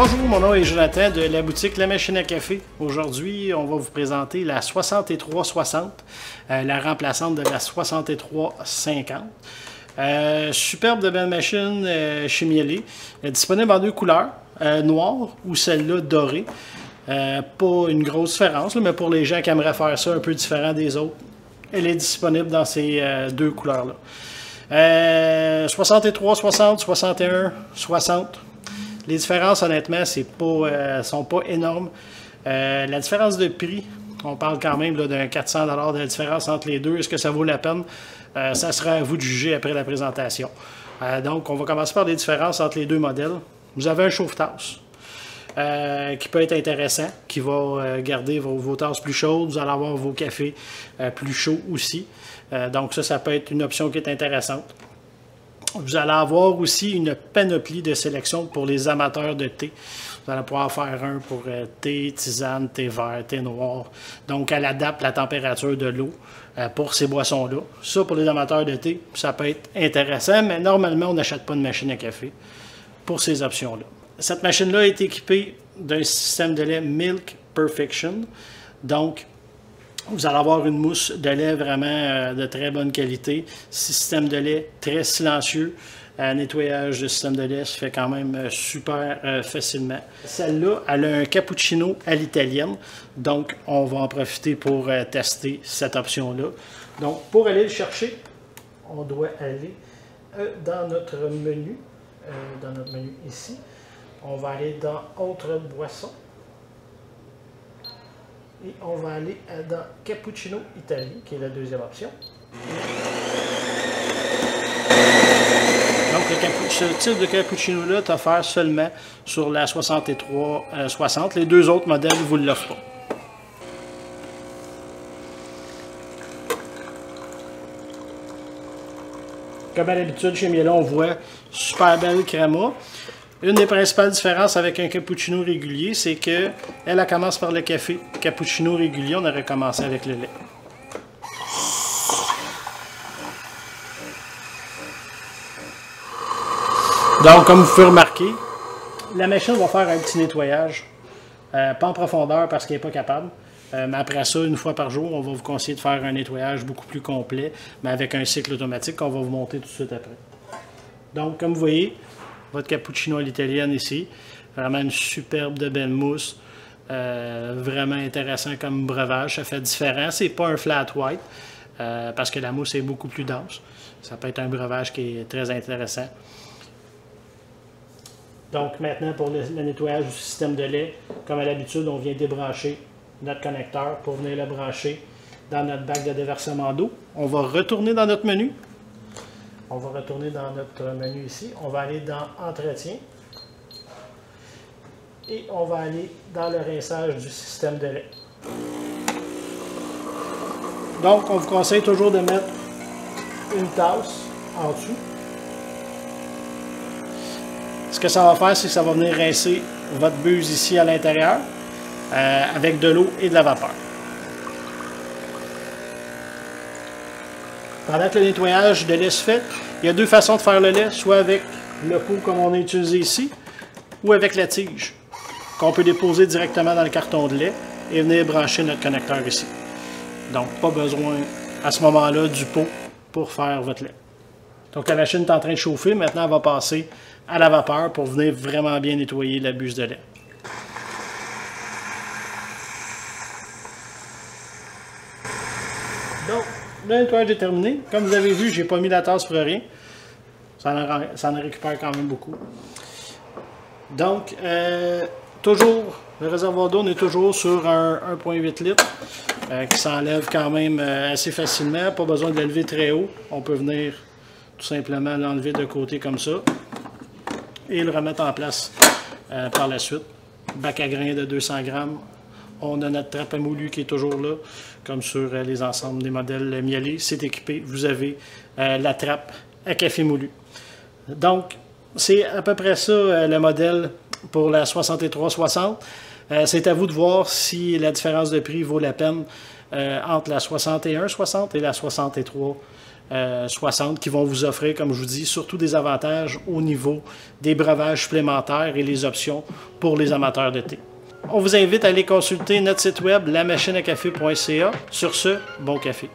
Bonjour, mon nom est Jonathan de la boutique La Machine à Café. Aujourd'hui, on va vous présenter la 6360, la remplaçante de la 6350. Superbe de belle machine chez Miele. Disponible en deux couleurs, noire ou celle-là dorée. Pas une grosse différence, mais pour les gens qui aimeraient faire ça un peu différent des autres, elle est disponible dans ces deux couleurs-là. 63, 60, 61, 60. Les différences, honnêtement, sont pas énormes. La différence de prix, on parle quand même d'un 400 $ de la différence entre les deux. Est-ce que ça vaut la peine? Ça sera à vous de juger après la présentation. Donc, on va commencer par les différences entre les deux modèles. Vous avez un chauffe-tasse qui peut être intéressant, qui va garder vos tasses plus chaudes. Vous allez avoir vos cafés plus chauds aussi. Donc, ça peut être une option qui est intéressante. Vous allez avoir aussi une panoplie de sélection pour les amateurs de thé. Vous allez pouvoir faire un pour thé, tisane, thé vert, thé noir. Donc, elle adapte la température de l'eau pour ces boissons-là. Ça, pour les amateurs de thé, ça peut être intéressant, mais normalement, on n'achète pas de machine à café pour ces options-là. Cette machine-là est équipée d'un système de lait Milk Perfection. Donc, vous allez avoir une mousse de lait vraiment de très bonne qualité. Système de lait très silencieux. Nettoyage de système de lait se fait quand même super facilement. Celle-là, elle a un cappuccino à l'italienne. Donc, on va en profiter pour tester cette option-là. Donc, pour aller le chercher, on doit aller dans notre menu. Ici. On va aller dans Autres boissons. Et on va aller dans Cappuccino Italie, qui est la deuxième option. Donc, ce type de cappuccino-là est offert seulement sur la 6360. Les deux autres modèles ne vous l'offrent pas. Comme à l'habitude, chez Miele, on voit super belle créma. Une des principales différences avec un cappuccino régulier, c'est que elle commence par le café. Cappuccino régulier, on aurait commencé avec le lait. Donc, comme vous pouvez remarquer, la machine va faire un petit nettoyage. Pas en profondeur parce qu'elle n'est pas capable. Mais après ça, une fois par jour, on va vous conseiller de faire un nettoyage beaucoup plus complet, mais avec un cycle automatique qu'on va vous montrer tout de suite après. Donc, comme vous voyez, votre cappuccino à l'italienne ici. Vraiment une superbe de belle mousse. Vraiment intéressant comme breuvage. Ça fait différent. C'est pas un flat white parce que la mousse est beaucoup plus dense. Ça peut être un breuvage qui est très intéressant. Donc maintenant, pour le nettoyage du système de lait, comme à l'habitude, on vient débrancher notre connecteur pour venir le brancher dans notre bac de déversement d'eau. On va retourner dans notre menu. On va retourner dans notre menu ici. On va aller dans Entretien. Et on va aller dans le rinçage du système de lait. Donc, on vous conseille toujours de mettre une tasse en dessous. Ce que ça va faire, c'est que ça va venir rincer votre buse ici à l'intérieur avec de l'eau et de la vapeur. Pendant que le nettoyage de lait se fait, il y a deux façons de faire le lait, soit avec le pot comme on a utilisé ici, ou avec la tige, qu'on peut déposer directement dans le carton de lait et venir brancher notre connecteur ici. Donc, pas besoin à ce moment-là du pot pour faire votre lait. Donc, la machine est en train de chauffer. Maintenant, elle va passer à la vapeur pour venir vraiment bien nettoyer la buse de lait. Donc, le nettoyage est terminé. Comme vous avez vu, je n'ai pas mis la tasse pour rien. Ça en récupère quand même beaucoup. Donc, toujours, le réservoir d'eau, on est toujours sur un 1,8 litres qui s'enlève quand même assez facilement. Pas besoin de l'élever très haut. On peut venir tout simplement l'enlever de côté comme ça et le remettre en place par la suite. Bac à grains de 200 grammes. On a notre trappe à moulu qui est toujours là, comme sur les ensembles des modèles Miele. C'est équipé. Vous avez la trappe à café moulu. Donc, c'est à peu près ça le modèle pour la 6360. C'est à vous de voir si la différence de prix vaut la peine entre la 6160 et la 63 60 qui vont vous offrir, comme je vous dis, surtout des avantages au niveau des breuvages supplémentaires et les options pour les amateurs de thé. On vous invite à aller consulter notre site web lamachineacafé.ca. Sur ce, bon café.